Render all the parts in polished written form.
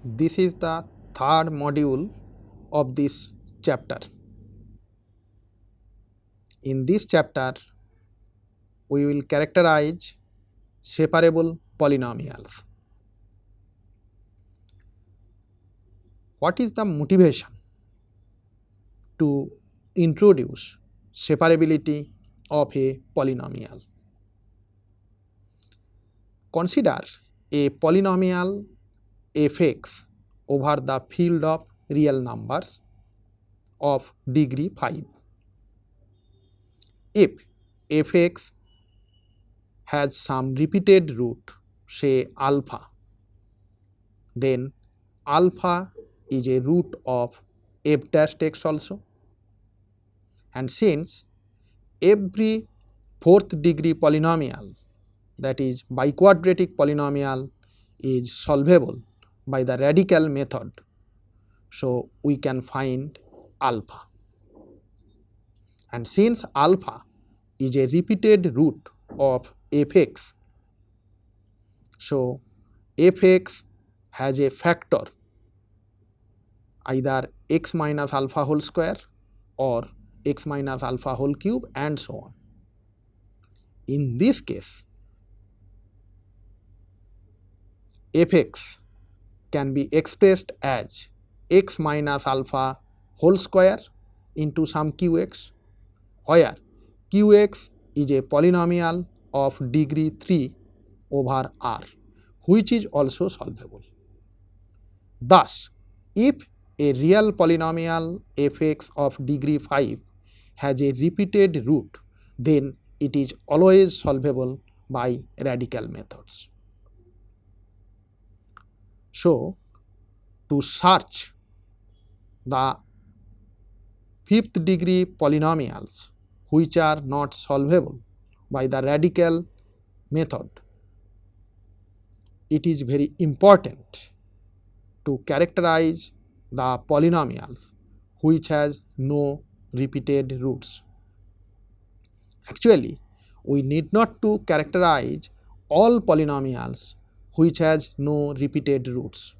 This is the third module of this chapter. In this chapter, we will characterize separable polynomials. What is the motivation to introduce separability of a polynomial? Consider a polynomial f(x) over the field of real numbers of degree 5. If f(x) has some repeated root, say alpha, then alpha is a root of f dash x also, and since every fourth degree polynomial, that is biquadratic polynomial, is solvable by the radical method, so we can find alpha, and since alpha is a repeated root of f(x), so f(x) has a factor either x minus alpha whole square or x minus alpha whole cube and so on. In this case, f(x) can be expressed as x minus alpha whole square into some qx, where qx is a polynomial of degree 3 over R, which is also solvable. Thus, if a real polynomial f(x) of degree 5 has a repeated root, then it is always solvable by radical methods. So, to search the fifth degree polynomials which are not solvable by the radical method, it is very important to characterize the polynomials which has no repeated roots. Actually, we need not to characterize all polynomials which has no repeated roots.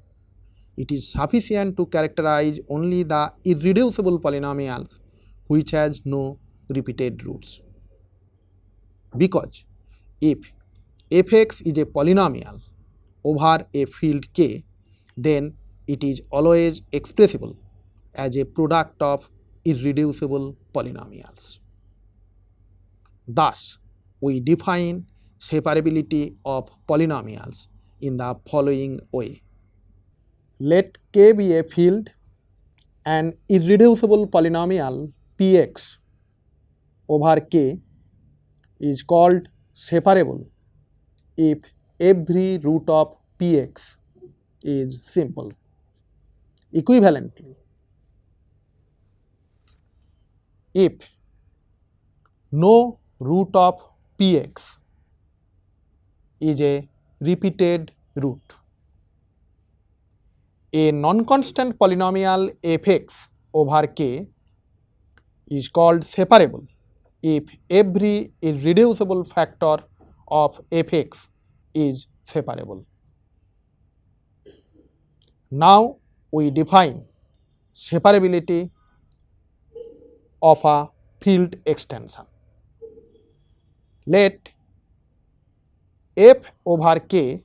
It is sufficient to characterize only the irreducible polynomials which has no repeated roots, because if f(x) is a polynomial over a field K, then it is always expressible as a product of irreducible polynomials. Thus, we define separability of polynomials in the following way. Let K be a field. An irreducible polynomial Px over K is called separable if every root of Px is simple. Equivalently, if no root of Px is a repeated root, a non-constant polynomial f(x) over K is called separable if every irreducible factor of f(x) is separable. Now, we define separability of a field extension. Let f over K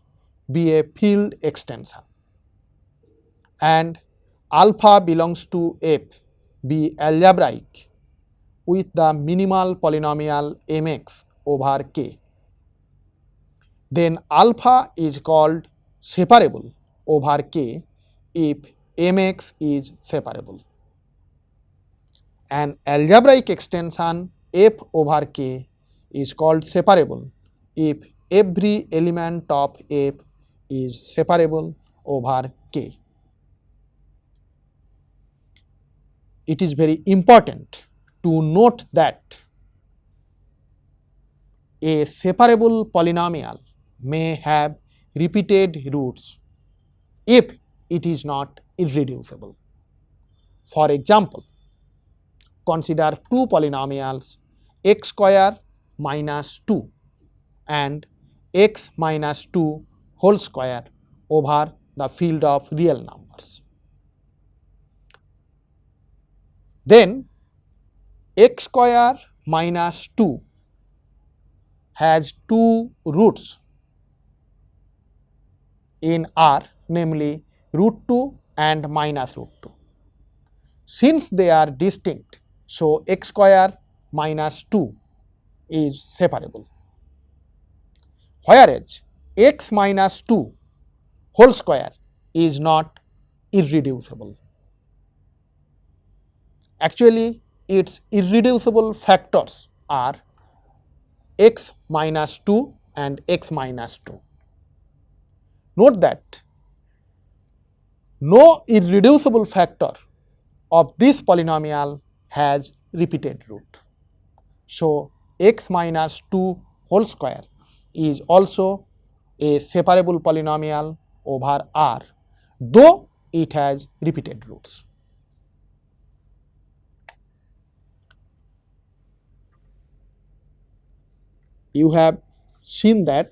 be a field extension and alpha belongs to f be algebraic with the minimal polynomial mx over K, then alpha is called separable over K if mx is separable. An algebraic extension f over K is called separable if every element of f is separable over K. It is very important to note that a separable polynomial may have repeated roots if it is not irreducible. For example, consider two polynomials x square minus 2 and x minus 2 whole square over the field of real numbers. Then x square minus 2 has two roots in R, namely root 2 and minus root 2. Since they are distinct, so x square minus 2 is separable, whereas x minus 2 whole square is not irreducible. Actually, its irreducible factors are x minus 2 and x minus 2. Note that no irreducible factor of this polynomial has repeated root. So, x minus 2 whole square is also a separable polynomial over R, though it has repeated roots. You have seen that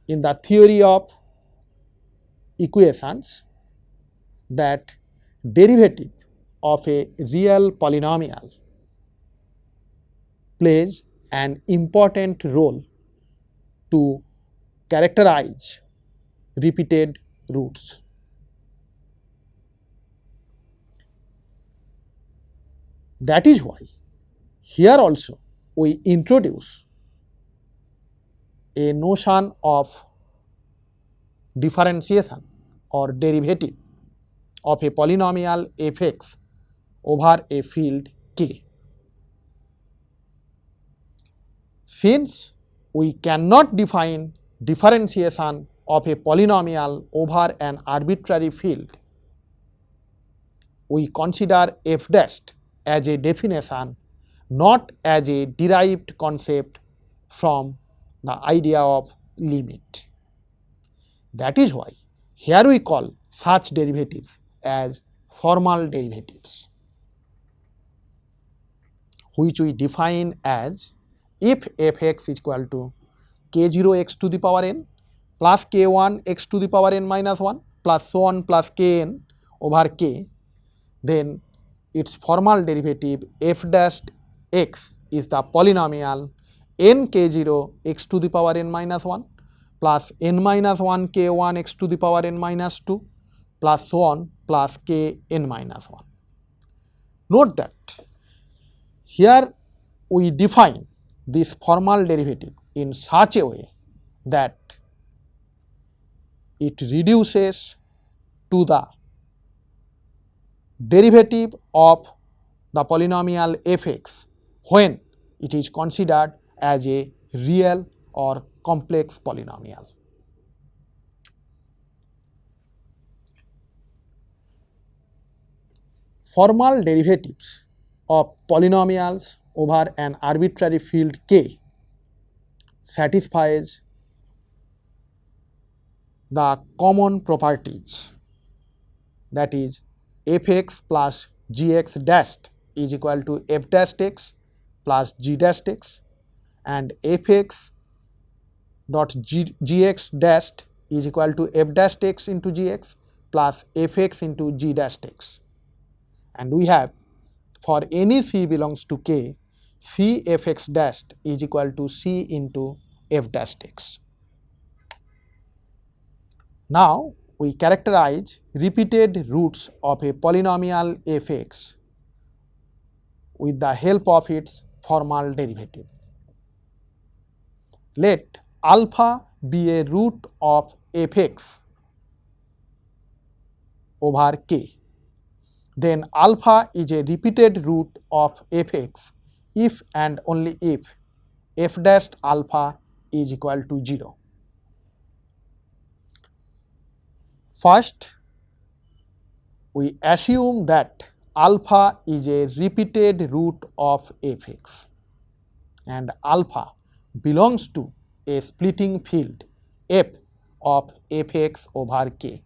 in the theory of equations that derivative of a real polynomial plays an important role to characterize repeated roots. That is why here also we introduce a notion of differentiation or derivative of a polynomial f(x) over a field K. Since we cannot define differentiation of a polynomial over an arbitrary field, we consider f dash as a definition, not as a derived concept from the idea of limit. That is why here we call such derivatives as formal derivatives, which we define as if f(x) is equal to k0 x to the power n plus k1 x to the power n minus 1 plus so on plus kn over k, then its formal derivative f dash x is the polynomial n k0 x to the power n minus 1 plus n minus 1 k1 x to the power n minus 2 plus so on plus k n minus 1. Note that here we define this formal derivative in such a way that it reduces to the derivative of the polynomial f(x) when it is considered as a real or complex polynomial. Formal derivatives of polynomials over an arbitrary field K satisfies the common properties, that is f(x) plus gx dash is equal to f dash x plus g dash x, and f(x) dot gx dash is equal to f dash x into gx plus f(x) into g dash x. And we have for any c belongs to K, c f(x) dash is equal to c into f dash x. Now we characterize repeated roots of a polynomial f(x) with the help of its formal derivative. Let alpha be a root of f(x) over K. Then alpha is a repeated root of f(x) if and only if f dash alpha is equal to 0. First, we assume that alpha is a repeated root of f(x) and alpha belongs to a splitting field f of f(x) over K.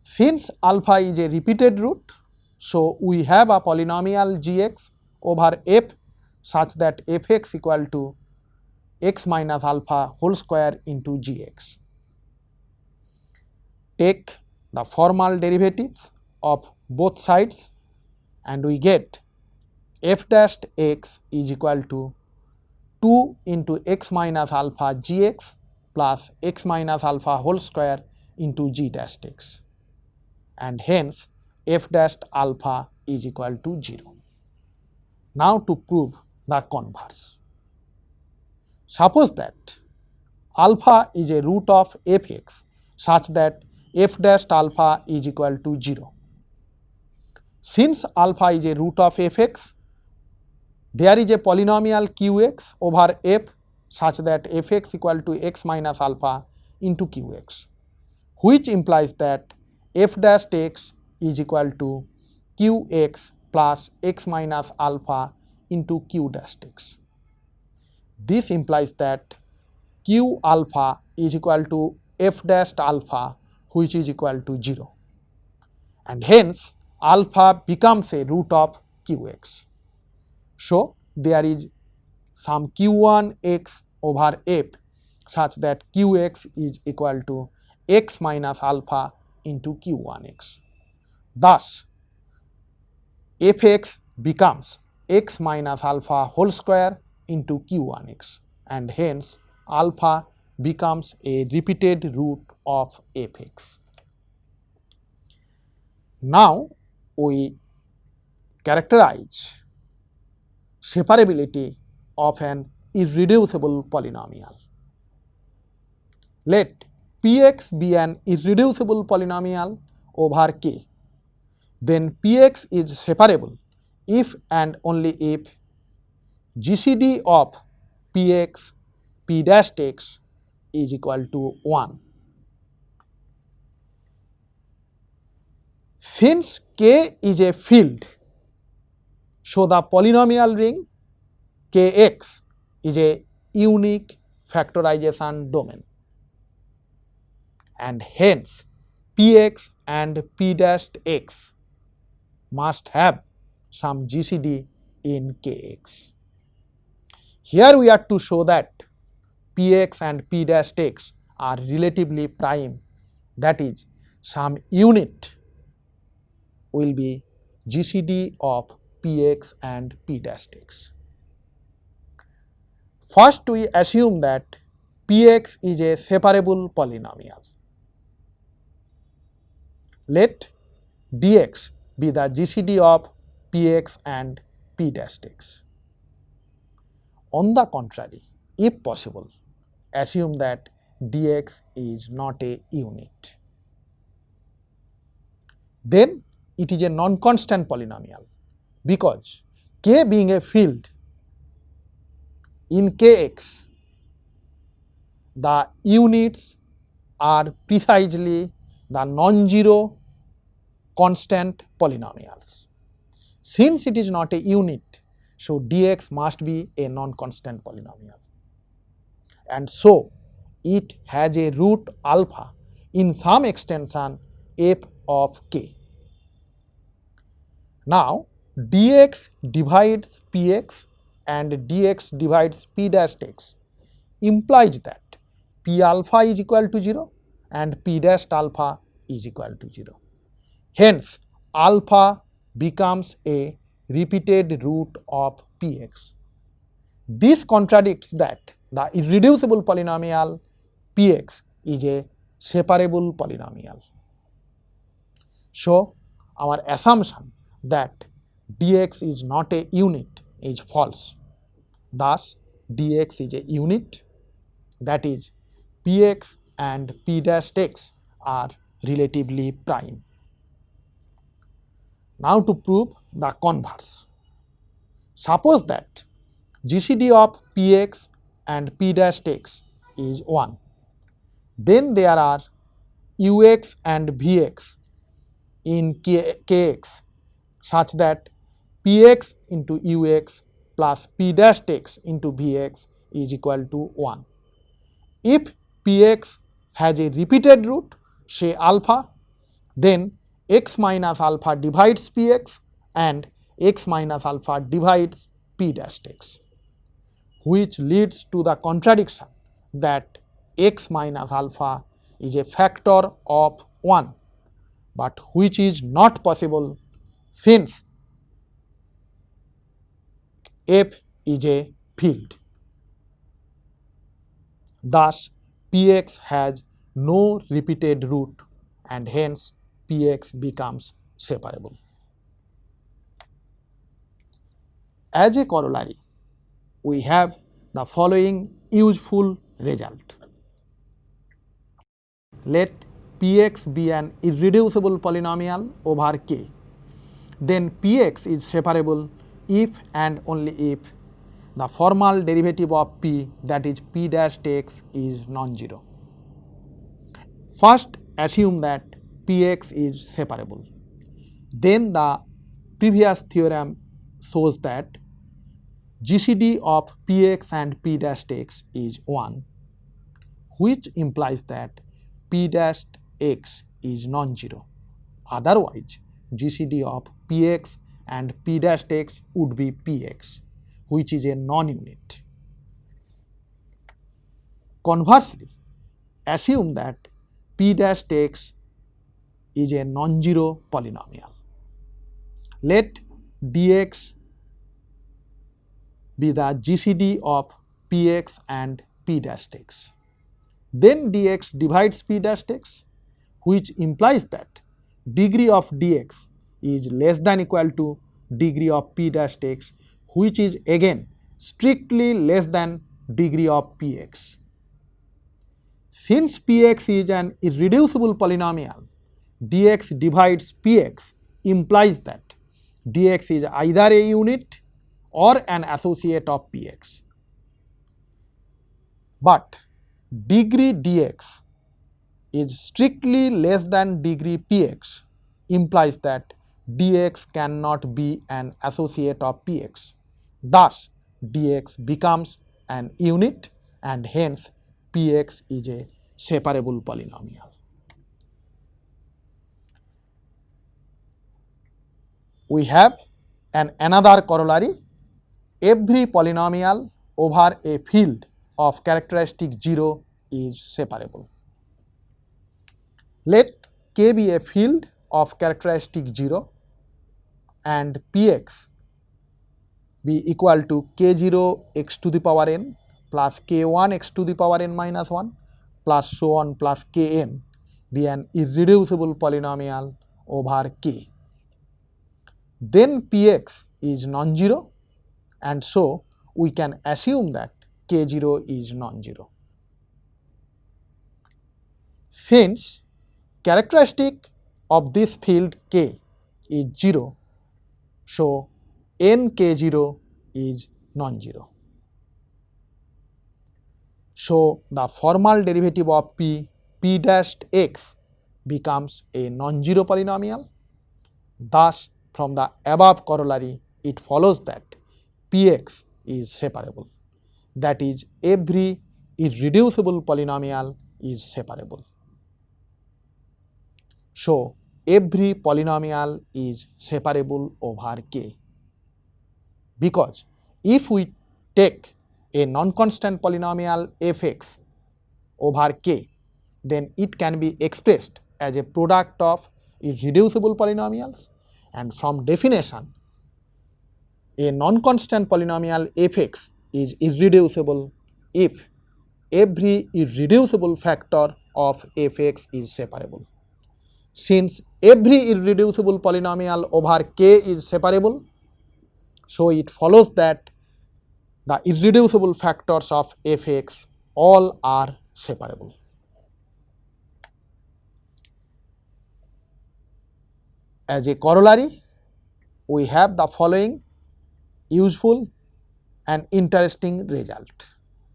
Since alpha is a repeated root, so we have a polynomial gx over f such that f(x) equal to x minus alpha whole square into gx. Take the formal derivatives of both sides and we get f dash x is equal to 2 into x minus alpha gx plus x minus alpha whole square into g dash x, and hence f dash alpha is equal to 0. Now to prove the converse. Suppose that alpha is a root of fx such that f dash alpha is equal to 0. Since alpha is a root of fx, there is a polynomial qx over f such that fx equal to x minus alpha into qx, which implies that f dash x is equal to qx plus x minus alpha into q dash x. This implies that q alpha is equal to f dash alpha, which is equal to 0, and hence alpha becomes a root of qx. So there is some q1 x over f such that qx is equal to x minus alpha into q1 x. Thus fx becomes x minus alpha whole square into q1 x, and hence alpha becomes a repeated root of fx. Now we characterize separability of an irreducible polynomial. Let px be an irreducible polynomial over k. Then px is separable if and only if GCD of px p dash x is equal to 1. Since k is a field, so the polynomial ring kx is a unique factorization domain, and hence px and p dash x must have some GCD in kx. Here we are to show that px and p dash x are relatively prime, that is, some unit will be GCD of px and p dash x. First we assume that px is a separable polynomial. Let dx be the GCD of px and p dash x. On the contrary, if possible, assume that dx is not a unit. Then it is a non-constant polynomial, because k being a field, in kx the units are precisely the non-zero constant polynomials. Since it is not a unit, so dx must be a non-constant polynomial, and so it has a root alpha in some extension f of k. Now dx divides px and dx divides p dash x implies that p alpha is equal to 0 and p dash alpha is equal to 0. Hence alpha becomes a repeated root of px. This contradicts that the irreducible polynomial px is a separable polynomial. So our assumption that dx is not a unit is false. Thus dx is a unit, that is, px and p dash x are relatively prime. Now to prove the converse. Suppose that GCD of px and p dash x is 1. Then there are ux and vx in kx such that px into ux plus p dash x into vx is equal to 1. If px has a repeated root, say alpha, then x minus alpha divides px and x minus alpha divides p dash x. which leads to the contradiction that x minus alpha is a factor of 1, but which is not possible since f is a field. Thus, Px has no repeated root and hence Px becomes separable. As a corollary, we have the following useful result. Let Px be an irreducible polynomial over K. Then Px is separable if and only if the formal derivative of P, that is P dash x, is non-zero. First, assume that Px is separable. Then the previous theorem shows that GCD of Px and P dash x is 1, which implies that P dash x is non-zero. Otherwise, GCD of Px and P dash x would be Px, which is a non-unit. Conversely, assume that P dash x is a non-zero polynomial. Let dx be the GCD of Px and P dash x. Then dx divides P dash x, which implies that degree of dx is less than equal to degree of P dash x, which is again strictly less than degree of Px. Since Px is an irreducible polynomial, dx divides Px implies that dx is either a unit or an associate of Px. But degree dx is strictly less than degree Px implies that dx cannot be an associate of Px. Thus, dx becomes an unit and hence Px is a separable polynomial. We have another corollary. Every polynomial over a field of characteristic 0 is separable. Let K be a field of characteristic 0 and Px be equal to K0 x to the power n plus K1 x to the power n minus 1 plus so on plus Kn be an irreducible polynomial over K. Then Px is non-zero, and so we can assume that K0 is non-zero. Since characteristic of this field K is 0, so nK0 is non-zero. So the formal derivative of P dash x becomes a non-zero polynomial. Thus, from the above corollary, it follows that Px is separable. That is, every irreducible polynomial is separable. So, every polynomial is separable over K, because if we take a non-constant polynomial fx over K, then it can be expressed as a product of irreducible polynomials, and from definition, a non-constant polynomial fx is irreducible if every irreducible factor of fx is separable. Since every irreducible polynomial over K is separable, so it follows that the irreducible factors of fx all are separable. As a corollary, we have the following useful and interesting result.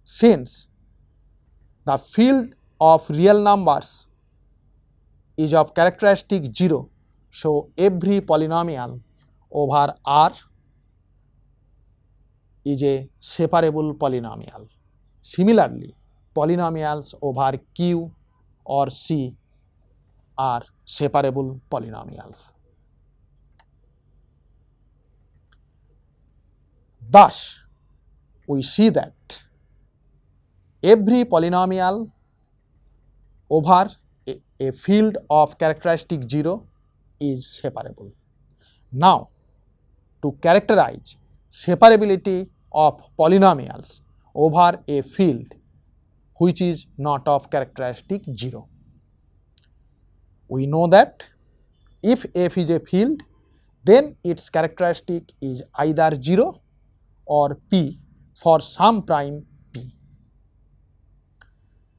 Since the field of real numbers is of characteristic 0, so every polynomial over R is a separable polynomial. Similarly, polynomials over Q or C are separable polynomials. Thus, we see that every polynomial over a field of characteristic 0 is separable. Now, to characterize separability of polynomials over a field which is not of characteristic 0, we know that if f is a field, then its characteristic is either 0 or p for some prime p.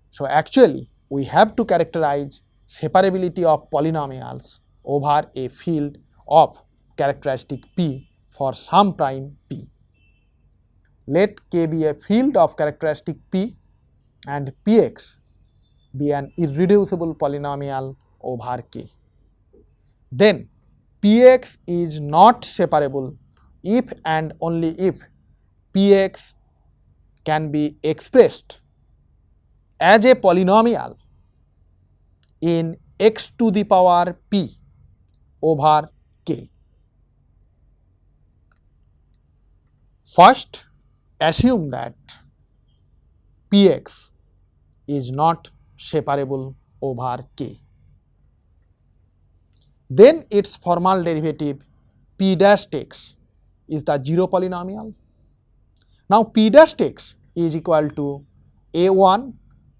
So, actually we have to characterize separability of polynomials over a field of characteristic p for some prime p. Let k be a field of characteristic p and px be an irreducible polynomial over k. Then px is not separable if and only if px can be expressed as a polynomial in x to the power p over k. First, assume that px is not separable over k. Then its formal derivative p dash x is the 0 polynomial. Now p dash x is equal to a1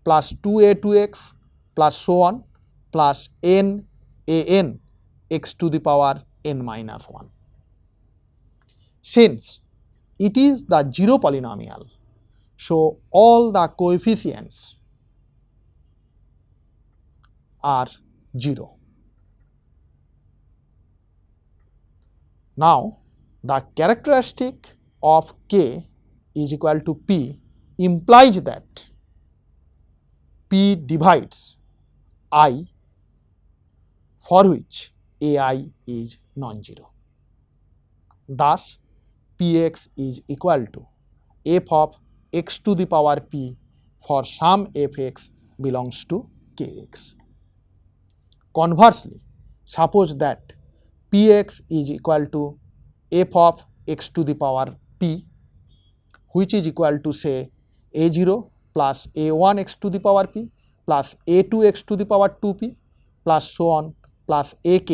plus 2a2x plus so on plus n a(n) x to the power n minus 1. Since it is the 0 polynomial, so all the coefficients are 0. Now, the characteristic of k is equal to p implies that p divides I for which ai is non-zero. Thus, px is equal to f of x to the power p for some fx belongs to kx. Conversely, suppose that px is equal to f of x to the power p, which is equal to say a0 plus a1 x to the power p plus a2 x to the power 2p plus so on plus ak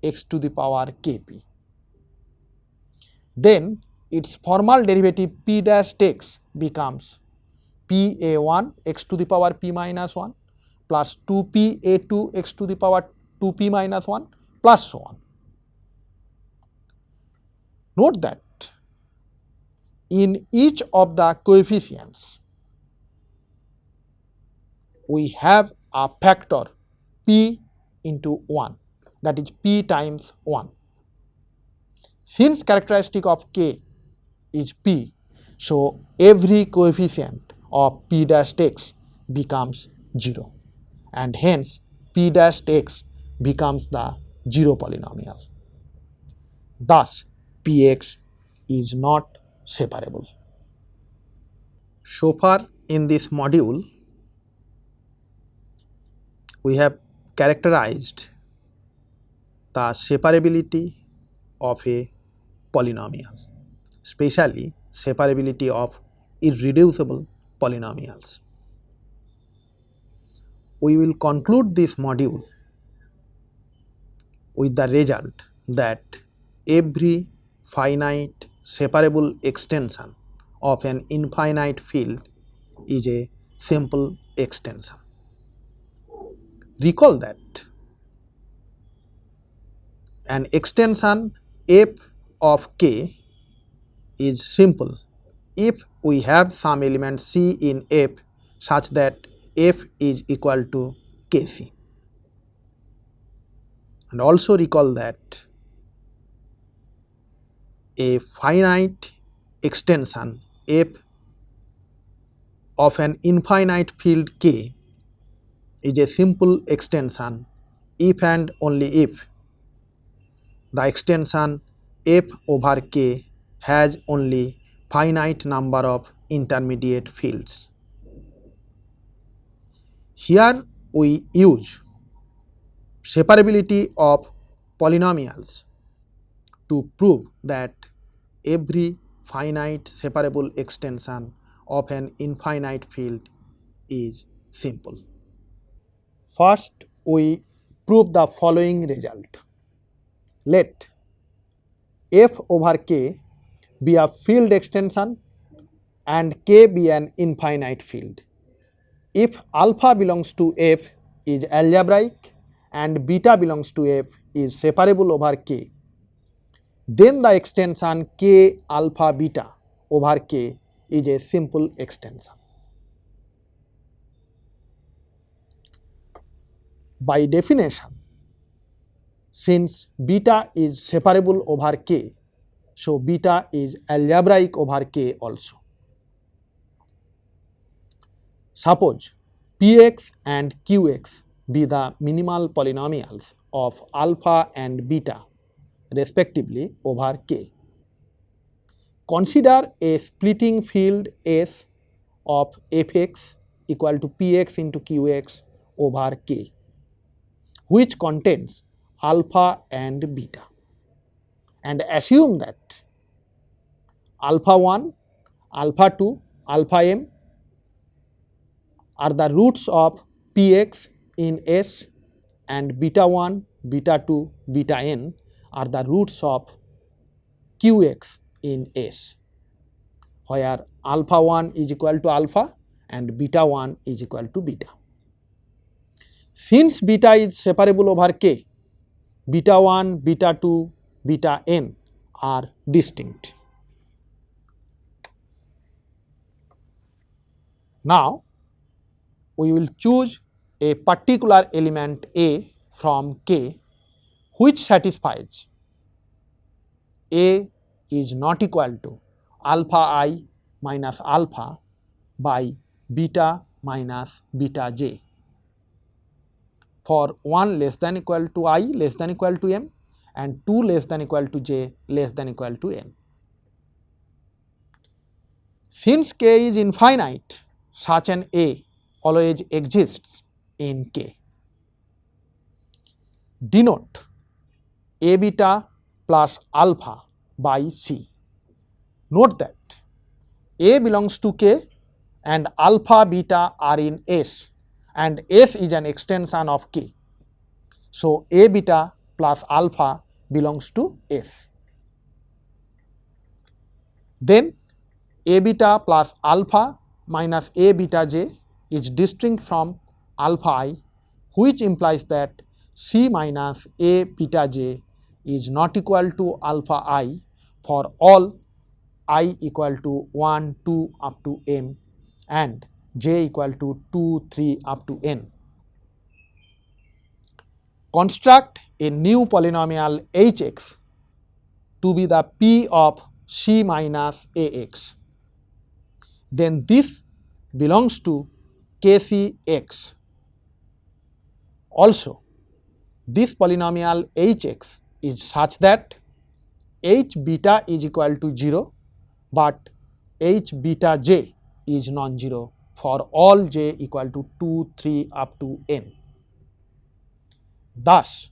x to the power kp. Then its formal derivative p dash x becomes pa1 x to the power p minus 1 plus 2p a2 x to the power 2p minus 1 plus so on. Note that in each of the coefficients we have a factor p into 1, that is p times 1. Since characteristic of k is p, so every coefficient of p dash x becomes 0 and hence p dash x becomes the 0 polynomial. Thus, px is not separable. So far in this module, we have characterized the separability of a polynomial, especially separability of irreducible polynomials. We will conclude this module with the result that every finite separable extension of an infinite field is a simple extension. Recall that an extension f of k is simple if we have some element c in f such that f is equal to kc. And also recall that a finite extension f of an infinite field k is a simple extension if and only if the extension f over k has only finite number of intermediate fields. Here we use separability of polynomials to prove that every finite separable extension of an infinite field is simple. First, we prove the following result. Let F over K be a field extension and K be an infinite field. If alpha belongs to F is algebraic and beta belongs to F is separable over K, then the extension K alpha beta over K is a simple extension. By definition, since beta is separable over K, so beta is algebraic over K also. Suppose Px and Qx be the minimal polynomials of alpha and beta respectively over K. Consider a splitting field S of Fx equal to Px into Qx over K, which contains alpha and beta, and assume that alpha 1, alpha 2, alpha m are the roots of Px in S and beta 1, beta 2, beta n are the roots of Qx in S, where alpha 1 is equal to alpha and beta 1 is equal to beta. Since beta is separable over K, beta 1, beta 2, beta n are distinct. Now, we will choose a particular element A from K which satisfies A is not equal to alpha I minus alpha by beta minus beta j for 1 less than equal to I less than equal to m and 2 less than equal to j less than equal to n. Since K is infinite, such an A always exists in K. Denote A beta plus alpha by C. Note that A belongs to K and alpha beta are in S and S is an extension of K. So, A beta plus alpha belongs to S. Then A beta plus alpha minus A beta j is distinct from alpha I, which implies that C minus A beta j is not equal to alpha I for all I equal to 1, 2 up to m and j equal to 2, 3 up to n. Construct a new polynomial hx to be the p of C minus Ax. Then this belongs to Kcx. Also, this polynomial hx is such that h beta is equal to 0, but h beta j is non-zero for all j equal to 2, 3 up to n. Thus,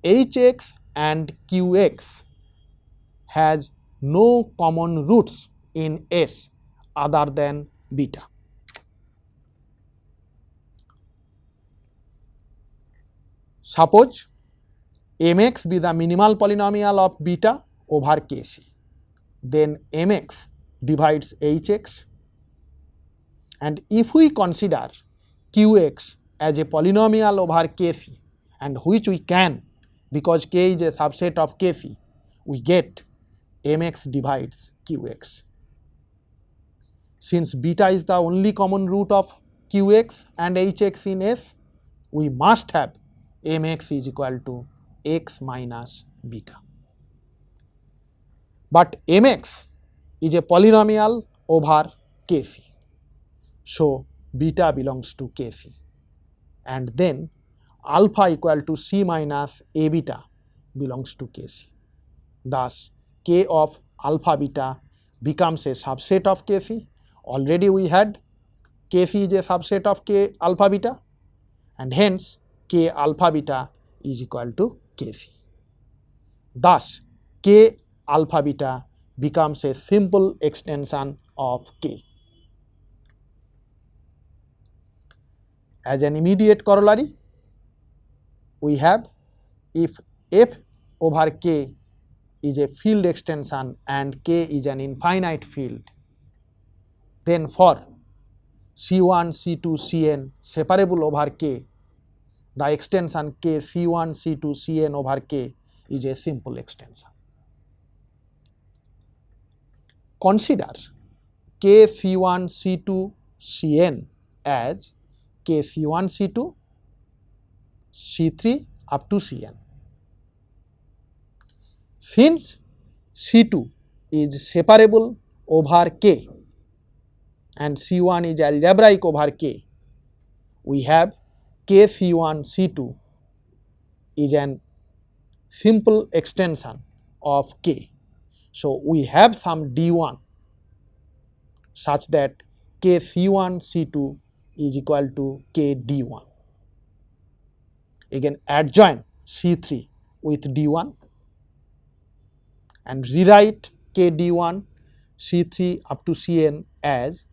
hx and qx has no common roots in S other than beta. Suppose mx be the minimal polynomial of beta over kc, then mx divides hx, and if we consider qx as a polynomial over kc, and which we can because k is a subset of kc, we get mx divides qx. Since beta is the only common root of qx and hx in S, we must have mx is equal to x minus beta. But mx is a polynomial over kc, so beta belongs to kc, and then alpha equal to c minus a beta belongs to kc. Thus, k of alpha beta becomes a subset of kc. Already we had kc is a subset of k alpha beta, and hence k alpha beta is equal to kc. Thus, k alpha beta becomes a simple extension of k. As an immediate corollary, we have if f over k is a field extension and k is an infinite field, then for C1, C2, Cn separable over k, the extension k C1, C2, Cn over k is a simple extension. Consider k C1, C2, Cn as k C1, C2, C3 up to Cn. Since C2 is separable over k and C1 is algebraic over k, we have k C1 C2 is an simple extension of k. So, we have some d1 such that k C1 C2 is equal to k d1. Again, adjoin C3 with d1 and rewrite k d1 C3 up to Cn as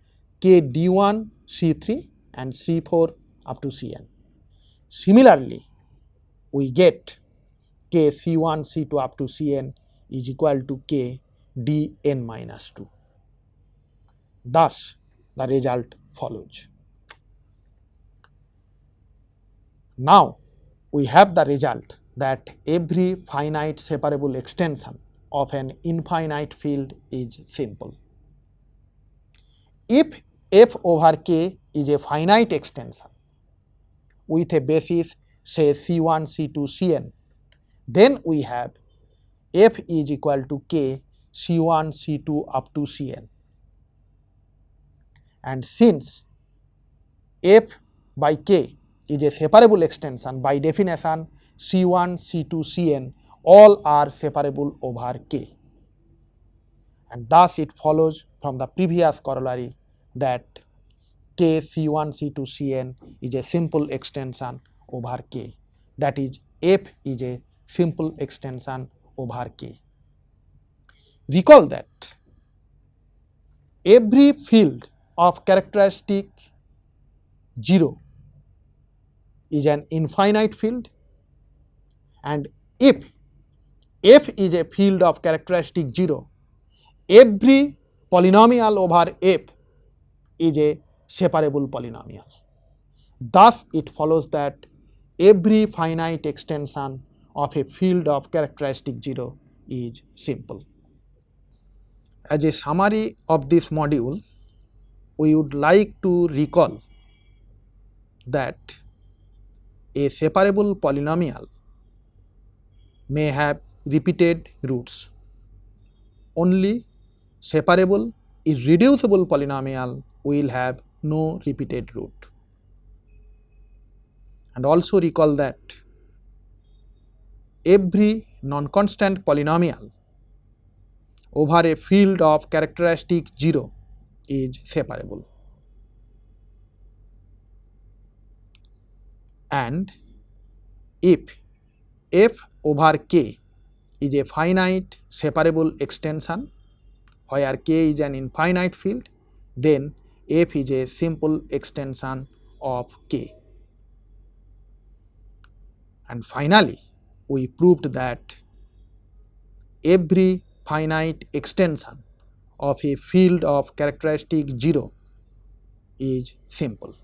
k d1 C3 and C4 up to Cn. Similarly, we get k C1 C2 up to Cn is equal to k dn minus 2. Thus, the result follows. Now, we have the result that every finite separable extension of an infinite field is simple. If f over k is a finite extension with a basis say C1, C2, Cn, then we have f is equal to k C1, C2 up to Cn. And since f by k is a separable extension, by definition C1, C2, Cn all are separable over k, and thus it follows from the previous corollary that k C1, C2, Cn is a simple extension over k, that is f is a simple extension over k. Recall that every field of characteristic 0 is an infinite field, and if f is a field of characteristic 0, every polynomial over f is a separable polynomial. Thus, it follows that every finite extension of a field of characteristic 0 is simple. As a summary of this module, we would like to recall that a separable polynomial may have repeated roots. Only separable irreducible polynomial will have no repeated root. And also recall that every non-constant polynomial over a field of characteristic 0 is separable. And if f over k is a finite separable extension where k is an infinite field, then f is a simple extension of k. And finally, we proved that every finite extension of a field of characteristic 0 is simple.